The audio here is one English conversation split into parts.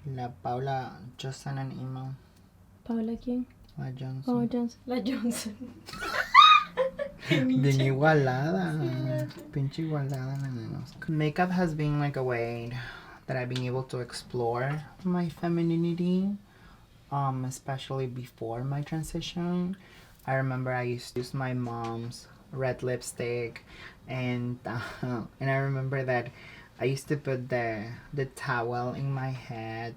La Paula just sent an email. ¿Paula quién? La Johnson. Paula Johnson. La Johnson. Bien igualada. Pinche igualada la Ninotska. Makeup has been like a way that I've been able to explore my femininity, especially before my transition. I remember I used to use my mom's red lipstick, and I remember that I used to put the towel in my head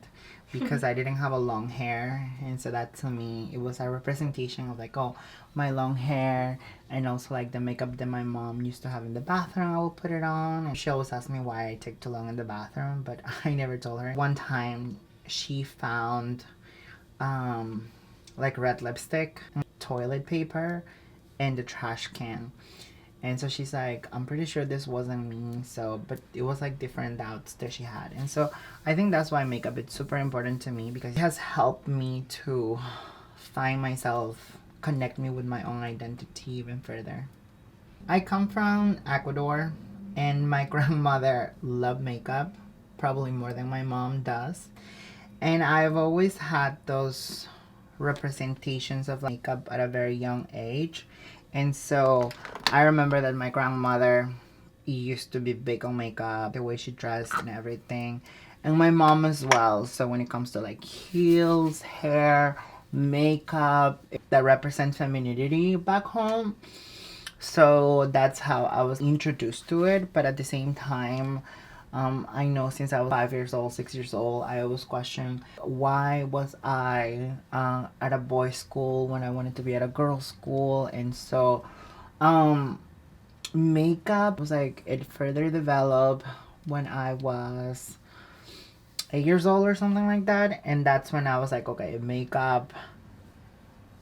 because I didn't have a long hair, and so that to me it was a representation of like, oh, my long hair, and also like the makeup that my mom used to have in the bathroom. I will put it on, and she always asked me why I take too long in the bathroom, but I never told her. One time she found like red lipstick, toilet paper, and the trash can. And so she's like, I'm pretty sure this wasn't me. So, but it was like different doubts that she had. And so I think that's why makeup is super important to me, because it has helped me to find myself, connect me with my own identity even further. I come from Ecuador, and my grandmother loved makeup, probably more than my mom does. And I've always had those representations of makeup at a very young age. And so I remember that my grandmother used to be big on makeup, the way she dressed and everything. And my mom as well. So when it comes to like heels, hair, makeup, that represents femininity back home. So that's how I was introduced to it. But at the same time, I know since I was 5 years old, 6 years old, I always questioned why was I at a boys' school when I wanted to be at a girls' school. And so makeup was like, it further developed when I was 8 years old or something like that. And that's when I was like, okay, makeup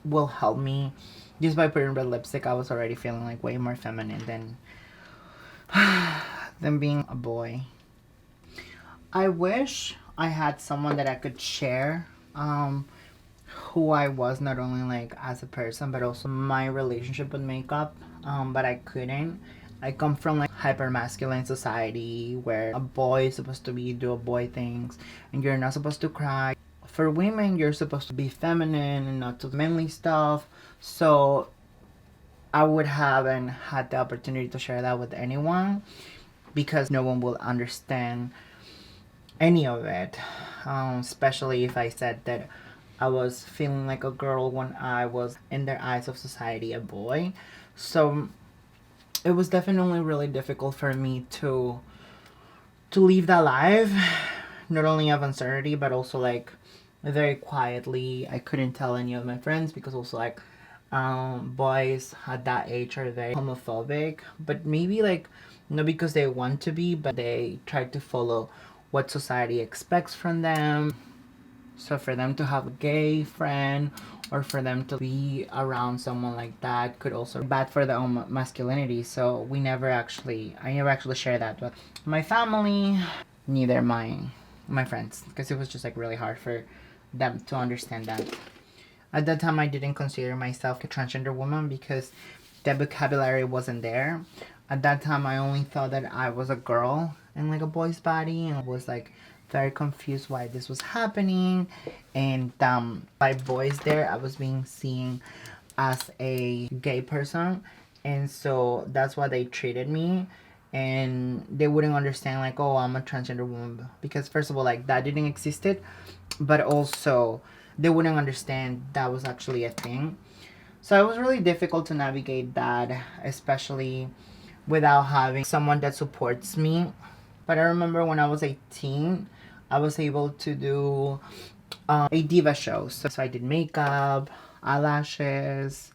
will help me. Just by putting red lipstick, I was already feeling like way more feminine than being a boy. I wish I had someone that I could share who I was, not only like as a person, but also my relationship with makeup. But I couldn't. I come from like hyper masculine society where a boy is supposed to be do a boy things, and you're not supposed to cry. For women, you're supposed to be feminine and not to manly stuff. So I would haven't had the opportunity to share that with anyone, because no one will understand any of it, especially if I said that I was feeling like a girl when I was, in their eyes of society, a boy. So it was definitely really difficult for me to live that life, not only of uncertainty, but also like very quietly. I couldn't tell any of my friends, because also like boys at that age are very homophobic, but maybe like not because they want to be, but they try to follow what society expects from them. So for them to have a gay friend, or for them to be around someone like that, could also be bad for their own masculinity. So I never actually shared that with my family, neither my friends, because it was just like really hard for them to understand that. At that time, I didn't consider myself a transgender woman because the vocabulary wasn't there. At that time, I only thought that I was a girl in like a boy's body, and was like very confused why this was happening. And by boys there, I was being seen as a gay person, and so that's why they treated me. And they wouldn't understand like, oh, I'm a transgender woman, because first of all, like, that didn't existed, but also they wouldn't understand that was actually a thing. So it was really difficult to navigate that, especially without having someone that supports me. But I remember when I was 18, I was able to do a diva show. So I did makeup, eyelashes,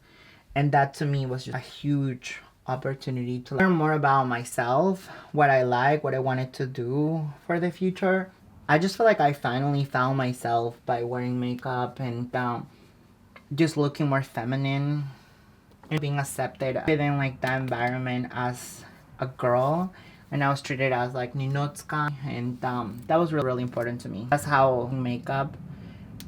and that to me was just a huge opportunity to learn more about myself, what I like, what I wanted to do for the future. I just feel like I finally found myself by wearing makeup and just looking more feminine and being accepted within like that environment as a girl. And I was treated as like Ninotska, and that was really, really important to me. That's how makeup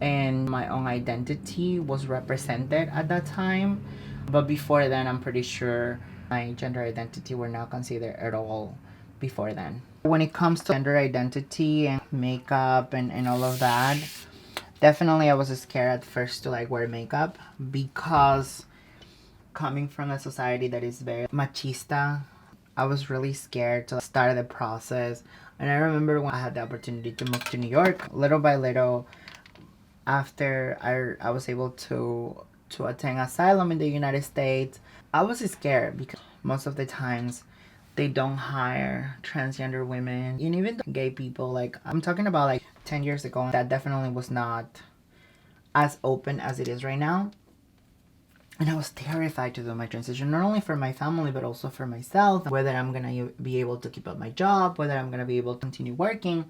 and my own identity was represented at that time. But before then, I'm pretty sure my gender identity were not considered at all before then. When it comes to gender identity and makeup and all of that, definitely I was scared at first to like wear makeup because coming from a society that is very machista, I was really scared to start the process. And I remember when I had the opportunity to move to New York, little by little, after I was able to attain asylum in the United States, I was scared because most of the times they don't hire transgender women and even gay people. Like I'm talking about like 10 years ago, that definitely was not as open as it is right now. And I was terrified to do my transition, not only for my family, but also for myself. Whether I'm gonna be able to keep up my job, whether I'm gonna be able to continue working.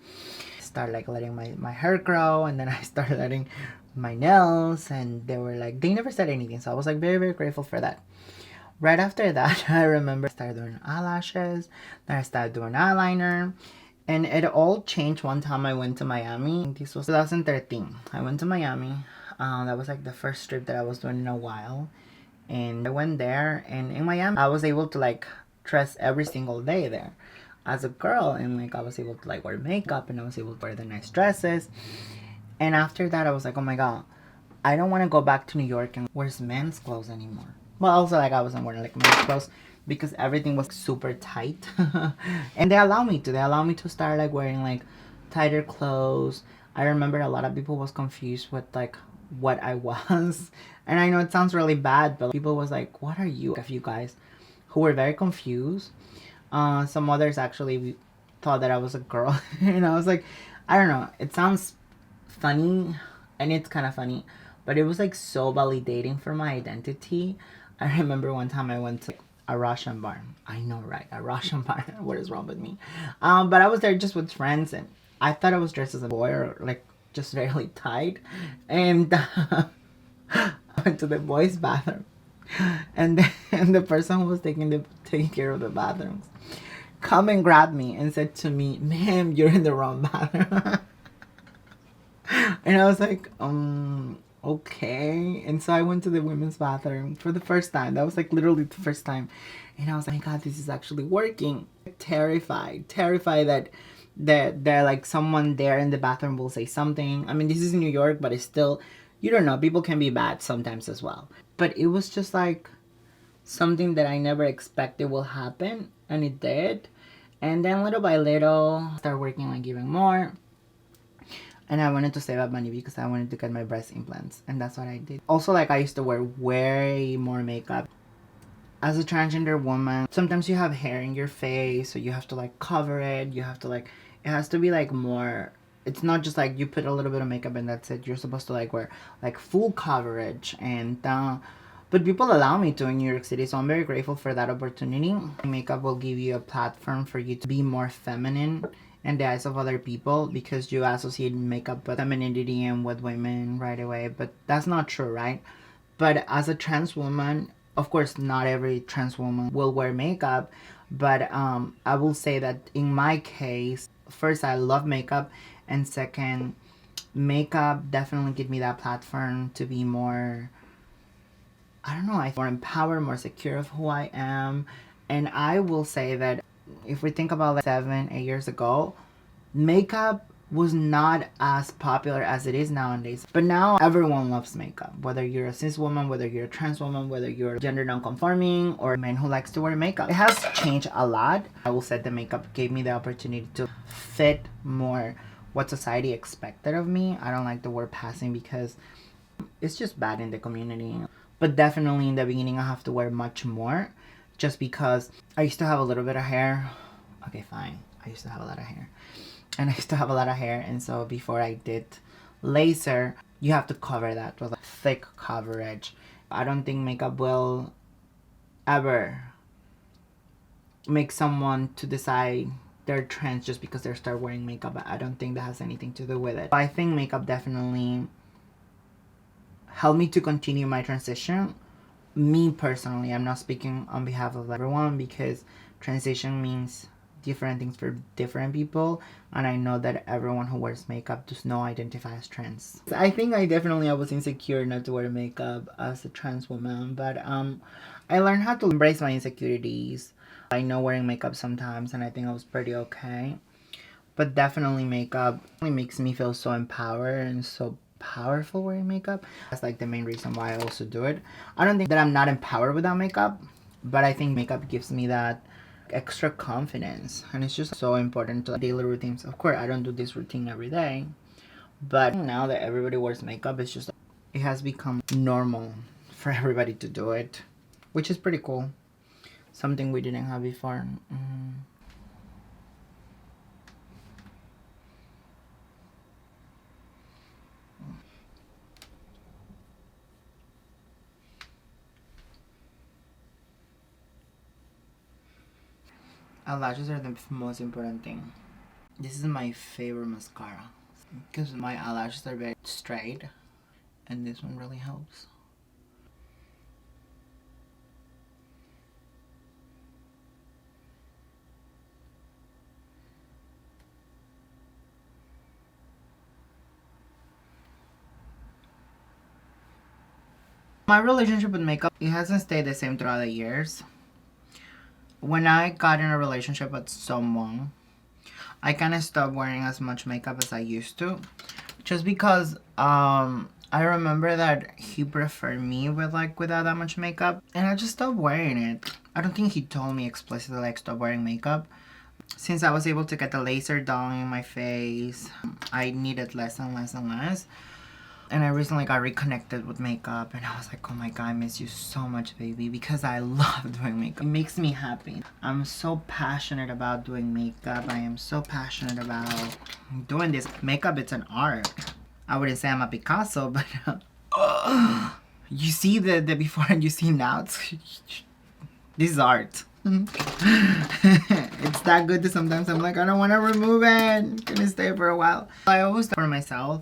Start like letting my hair grow, and then I started letting my nails, and they were like, they never said anything. So I was like very, very grateful for that. Right after that, I remember I started doing eyelashes, then I started doing eyeliner. And it all changed one time I went to Miami. This was 2013. I went to Miami. That was like the first trip that I was doing in a while. And I went there, and in Miami, I was able to like dress every single day there as a girl. And like I was able to like wear makeup, and I was able to wear the nice dresses. And after that, I was like, oh my God, I don't want to go back to New York and wear men's clothes anymore. Well, also like I wasn't wearing like men's clothes because everything was super tight. And they allow me to. They allow me to start like wearing like tighter clothes. I remember a lot of people was confused with like what I was. And I know it sounds really bad, but people was like, what are you? A few guys who were very confused. Some others actually thought that I was a girl. And I was like, I don't know. It sounds funny, and it's kind of funny, but it was like so validating for my identity. I remember one time I went to a Russian bar. I know, right? A Russian bar. What is wrong with me? But I was there just with friends, and I thought I was dressed as a boy, or like just really tight. And I went to the boys' bathroom, and the person who was taking care of the bathrooms come and grabbed me and said to me, "Ma'am, you're in the wrong bathroom." And I was like, okay. And so I went to the women's bathroom for the first time. That was like literally the first time. And I was like, oh my God, this is actually working. Terrified that like someone there in the bathroom will say something. I mean, this is in New York, but it's still, you don't know, people can be bad sometimes as well. But it was just like something that I never expected will happen, and it did. And then little by little, I started working like even more. And I wanted to save up money because I wanted to get my breast implants. And that's what I did. Also, like, I used to wear way more makeup. As a transgender woman, sometimes you have hair in your face, so you have to, like, cover it. You have to, like, it has to be, like, more... It's not just, like, you put a little bit of makeup and that's it. You're supposed to, like, wear, like, full coverage. And, but people allow me to in New York City, so I'm very grateful for that opportunity. Makeup will give you a platform for you to be more feminine in the eyes of other people because you associate makeup with femininity and with women right away, but that's not true, right? But as a trans woman, of course, not every trans woman will wear makeup, but I will say that in my case, first, I love makeup, and second, makeup definitely give me that platform to be more, I don't know, I feel more empowered, more secure of who I am. And I will say that if we think about like 7, 8 years ago, makeup was not as popular as it is nowadays. But now everyone loves makeup. Whether you're a cis woman, whether you're a trans woman, whether you're gender non-conforming, or a man who likes to wear makeup. It has changed a lot. I will say the makeup gave me the opportunity to fit more what society expected of me. I don't like the word passing because it's just bad in the community. But definitely in the beginning I have to wear much more just because I used to have a little bit of hair. Okay, fine. I used to have a lot of hair. And I used to have a lot of hair, and so before I did laser, you have to cover that with a thick coverage. I don't think makeup will ever make someone to decide they're trans just because they start wearing makeup. I don't think that has anything to do with it. I think makeup definitely helped me to continue my transition. Me personally, I'm not speaking on behalf of everyone because transition means different things for different people, and I know that everyone who wears makeup does not identify as trans. I think I was insecure not to wear makeup as a trans woman, but I learned how to embrace my insecurities. I know wearing makeup sometimes, and I think I was pretty okay. But definitely makeup really makes me feel so empowered and so powerful wearing makeup. That's like the main reason why I also do it. I don't think that I'm not empowered without makeup, but I think makeup gives me that extra confidence, and it's just so important to daily routines. Of course, I don't do this routine every day, but now that everybody wears makeup, it's just it has become normal for everybody to do it, which is pretty cool. Something we didn't have before. Eyelashes are the most important thing. This is my favorite mascara because my eyelashes are very straight, and this one really helps. My relationship with makeup, it hasn't stayed the same throughout the years. When I got in a relationship with someone, I kind of stopped wearing as much makeup as I used to, just because I remember that he preferred me with like without that much makeup, and I just stopped wearing it. I don't think he told me explicitly like stop wearing makeup. Since I was able to get the laser done in my face, I needed less and less and less. And I recently got reconnected with makeup, and I was like, oh my god, I miss you so much, baby, because I love doing makeup. It makes me happy. I'm so passionate about doing makeup. I am so passionate about doing this. Makeup, it's an art. I wouldn't say I'm a Picasso, but you see the before and you see now. This is art. It's that good that sometimes I'm like, I don't want to remove it. I'm gonna stay for a while. I always do it for myself.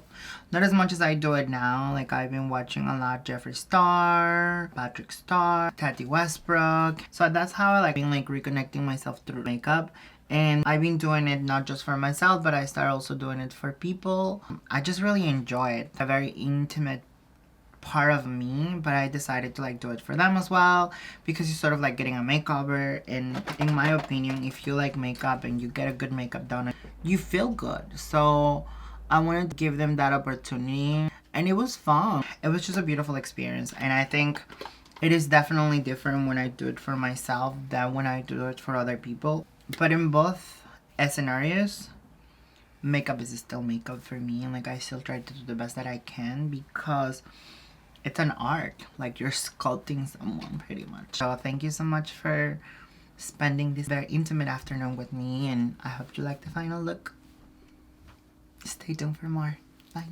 Not as much as I do it now. Like, I've been watching a lot Jeffree Star, Patrick Star, Tati Westbrook. So that's how I like been like reconnecting myself through makeup. And I've been doing it not just for myself, but I started also doing it for people. I just really enjoy it. A very intimate part of me, but I decided to like do it for them as well, because you're sort of like getting a makeover, and in my opinion, if you like makeup and you get a good makeup done, you feel good. So I wanted to give them that opportunity, and it was fun. It was just a beautiful experience, and I think it is definitely different when I do it for myself than when I do it for other people. But in both scenarios, makeup is still makeup for me, and like I still try to do the best that I can, because it's an art. Like, you're sculpting someone pretty much. So thank you so much for spending this very intimate afternoon with me, and I hope you like the final look. Stay tuned for more. Bye.